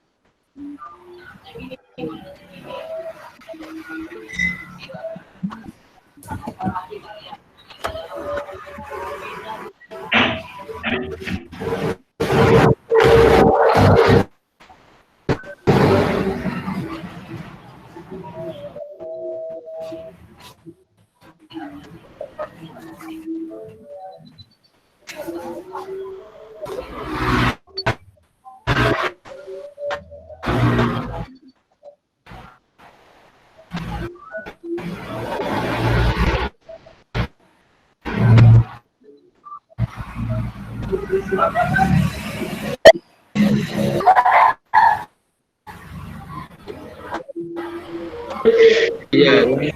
Iya, ini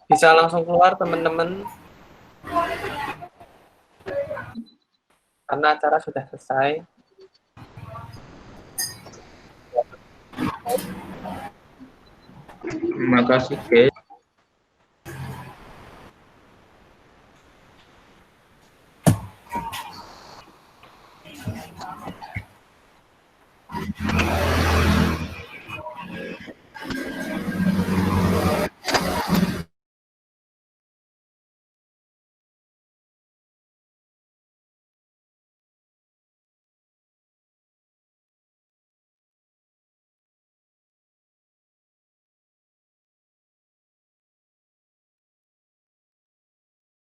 Bisa langsung keluar teman-teman. Karena acara sudah selesai. terima kasih guys.